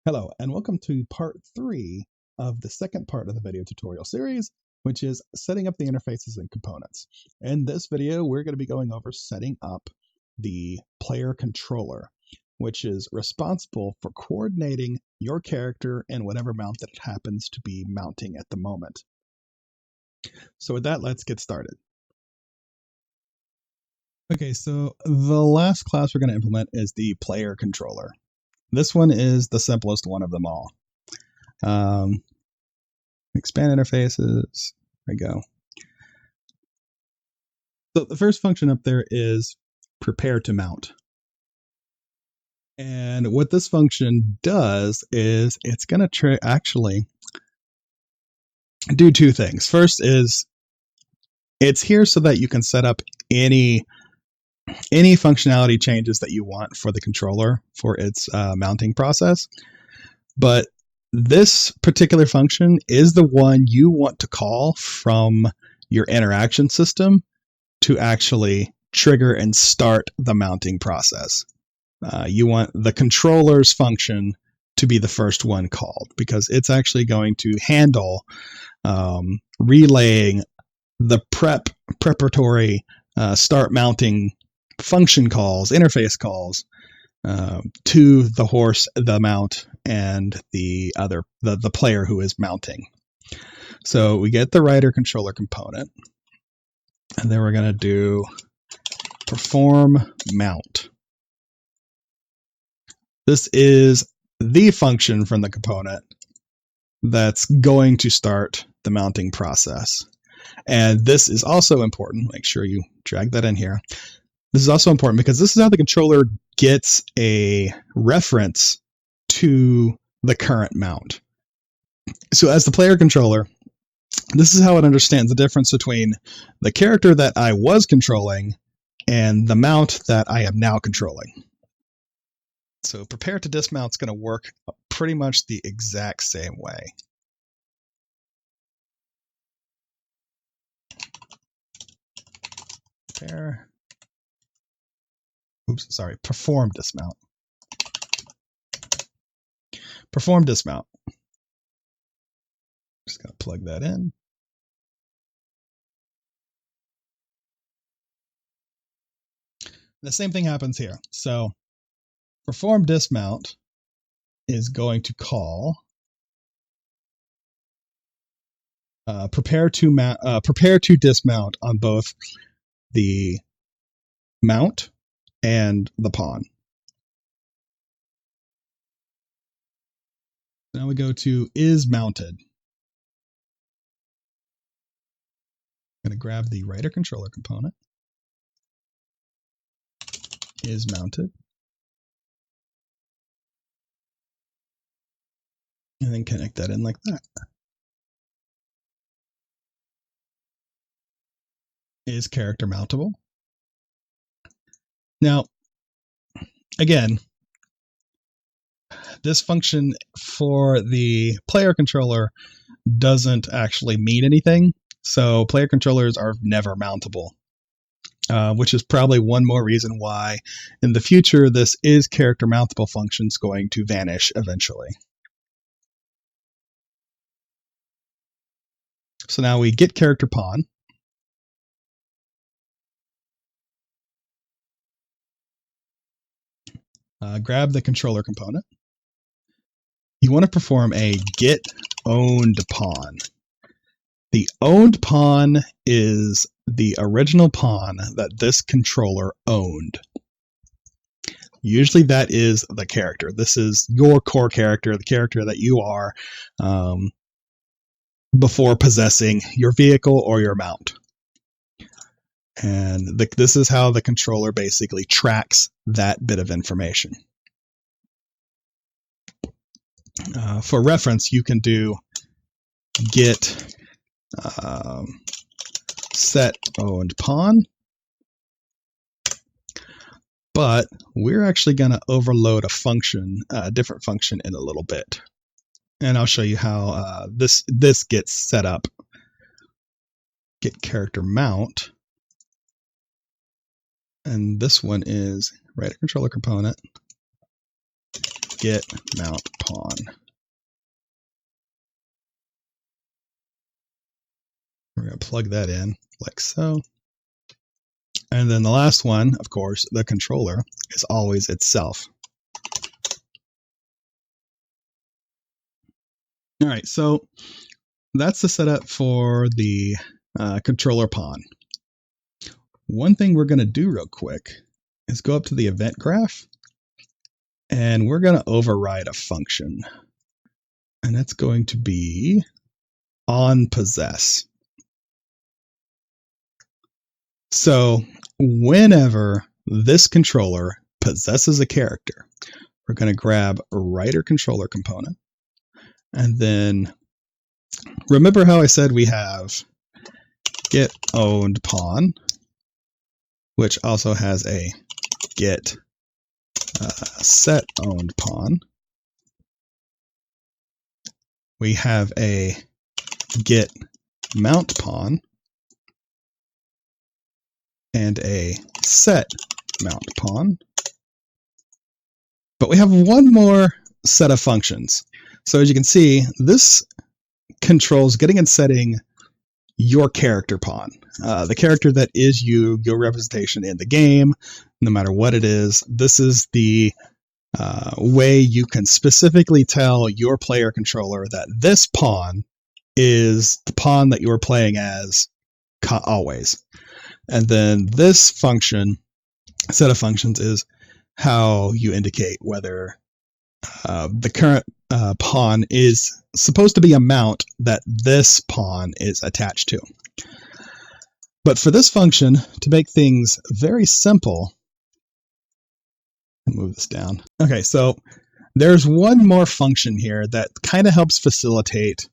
Hello, and welcome to part 3 of the second part of the video tutorial series, which is setting up the interfaces and components. In this video, we're going to be going over setting up the player controller, which is responsible for coordinating your character and whatever mount that it happens to be mounting at the moment. So with that, let's get started. Okay, so the last class we're going to implement is the player controller. This one is the simplest one of them all. Expand interfaces. There we go. So the first function up there is prepare to mount. And what this function does is it's going to actually do two things. First is it's here so that you can set up any functionality changes that you want for the controller for its mounting process. But this particular function is the one you want to call from your interaction system to actually trigger and start the mounting process. You want the controller's function to be the first one called because it's actually going to handle relaying the preparatory start mounting function calls, interface calls, to the horse, the mount, and the player who is mounting. So we get the rider controller component, and then we're going to do perform mount. This is the function from the component that's going to start the mounting process. And this is also important. Make sure you drag that in here. This is also important because this is how the controller gets a reference to the current mount. So as the player controller, this is how it understands the difference between the character that I was controlling and the mount that I am now controlling. So prepare to dismount is going to work pretty much the exact same way. Perform dismount. Perform dismount. Just going to plug that in. The same thing happens here. So perform dismount is going to call prepare to dismount on both the mount and the pawn. Now we go to is mounted. I'm going to grab the rider controller component. Is mounted. And then connect that in like that. Is character mountable? Now, again, this function for the player controller doesn't actually mean anything. So player controllers are never mountable, which is probably one more reason why in the future this is character mountable function is going to vanish eventually. So now we get character pawn. Grab the controller component. You want to perform a get owned pawn. The owned pawn is the original pawn that this controller owned. Usually that is the character. This is your core character, the character that you are before possessing your vehicle or your mount. And this is how the controller basically tracks that bit of information. For reference, you can do get set owned pawn, but we're actually going to overload a function, a different function in a little bit. And I'll show you how this gets set up. Get character mount. And this one is rider controller component get mount pawn. We're going to plug that in like so. And then the last one, of course, the controller, is always itself. All right, so that's the setup for the controller pawn. One thing we're going to do real quick is go up to the event graph, and we're going to override a function. And that's going to be onPossess. So whenever this controller possesses a character, we're going to grab a writer controller component. And then remember how I said we have get owned pawn, which also has a get set owned pawn. We have a get mount pawn and a set mount pawn. But we have one more set of functions. So as you can see, this controls getting and setting your character pawn. The character that is you, your representation in the game, no matter what it is. This is the way you can specifically tell your player controller that this pawn is the pawn that you're playing as always. And then this function, set of functions, is how you indicate whether the current pawn is supposed to be a mount that this pawn is attached to. But for this function, to make things very simple, I'll move this down. Okay, so there's one more function here that kind of helps facilitate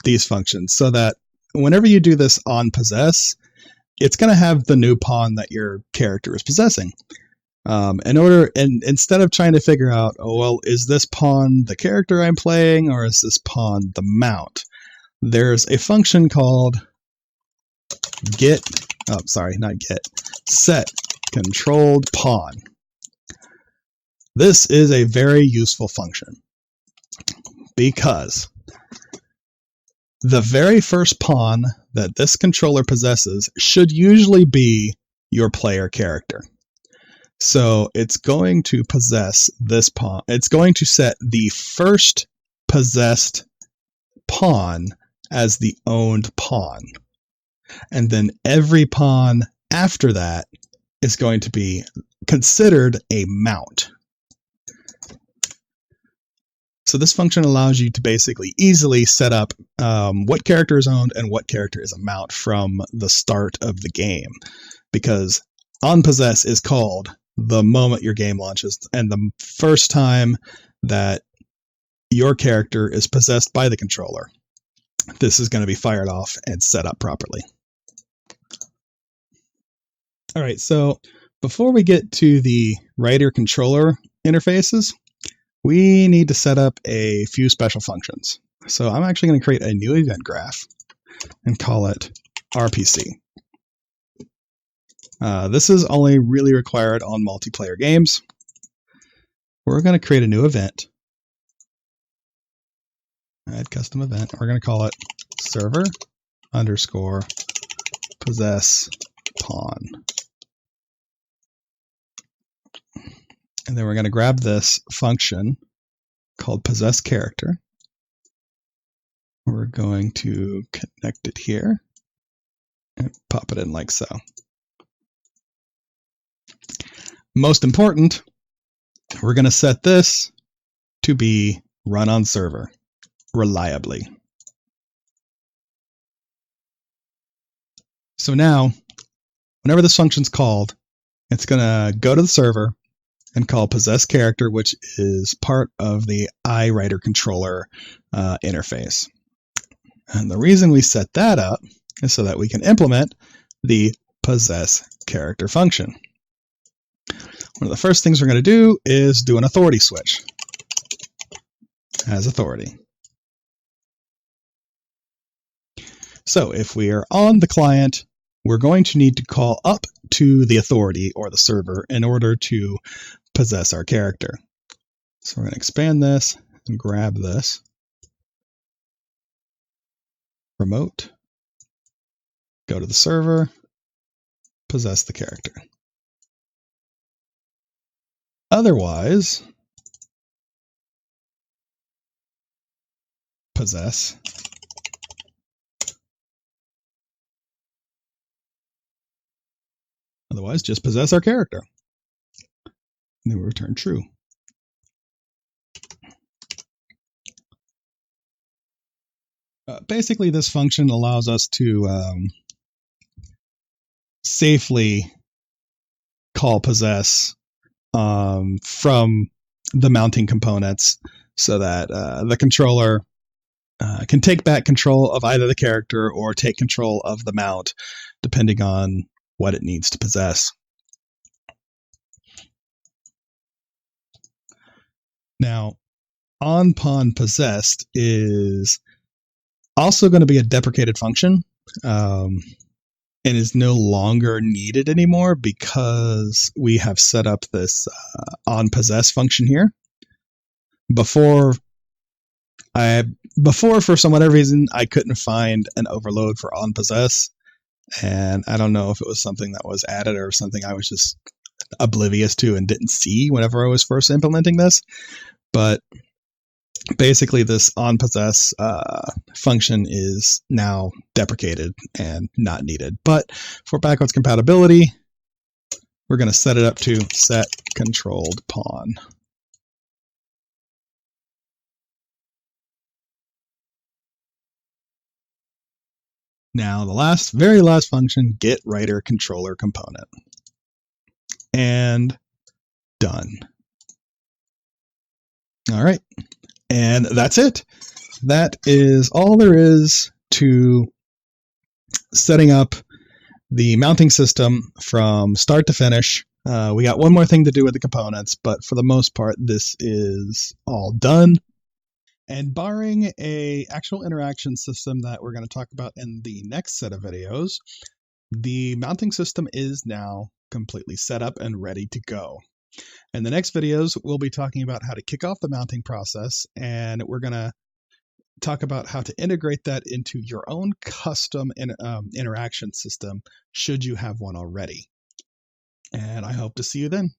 these functions, so that whenever you do this onPossess, it's going to have the new pawn that your character is possessing. Instead of trying to figure out, oh, well, is this pawn the character I'm playing, or is this pawn the mount? There's a function called set controlled pawn. This is a very useful function because the very first pawn that this controller possesses should usually be your player character. So it's going to possess this pawn. It's going to set the first possessed pawn as the owned pawn. And then every pawn after that is going to be considered a mount. So this function allows you to basically easily set up what character is owned and what character is a mount from the start of the game. Because onPossess is called the moment your game launches, and the first time that your character is possessed by the controller, this is going to be fired off and set up properly. All right, so before we get to the writer controller interfaces, we need to set up a few special functions. So I'm actually going to create a new event graph and call it RPC. This is only really required on multiplayer games. We're going to create a new event. Add custom event. We're going to call it server underscore possess pawn. And then we're going to grab this function called possess character. We're going to connect it here and pop it in like so. Most important, we're going to set this to be run on server reliably. So now, whenever this function's called, it's going to go to the server and call possess character, which is part of the iWriter controller interface. And the reason we set that up is so that we can implement the possess character function. One of the first things we're going to do is do an authority switch as authority. So if we are on the client, we're going to need to call up to the authority or the server in order to possess our character. So we're going to expand this and grab this. Remote. Go to the server. Possess the character. Otherwise, possess. Otherwise, just possess our character. And then we return true. Basically, this function allows us to safely call possess from the mounting components so that the controller can take back control of either the character or take control of the mount, depending on what it needs to possess. Now, onPawnPossessed is also going to be a deprecated function and is no longer needed anymore because we have set up this onPossess function here. Before, for some whatever reason, I couldn't find an overload for onPossess, and I don't know if it was something that was added or something I was just oblivious to and didn't see whenever I was first implementing this. But basically, this onPossess function is now deprecated and not needed. But for backwards compatibility, we're going to set it up to set controlled pawn. Now, the very last function, get writer controller component. And done. All right. And that's it. That is all there is to setting up the mounting system from start to finish. We got one more thing to do with the components, but for the most part, this is all done. And barring a actual interaction system that we're going to talk about in the next set of videos, the mounting system is now completely set up and ready to go. In the next videos, we'll be talking about how to kick off the mounting process, and we're going to talk about how to integrate that into your own custom interaction system, should you have one already. And I hope to see you then.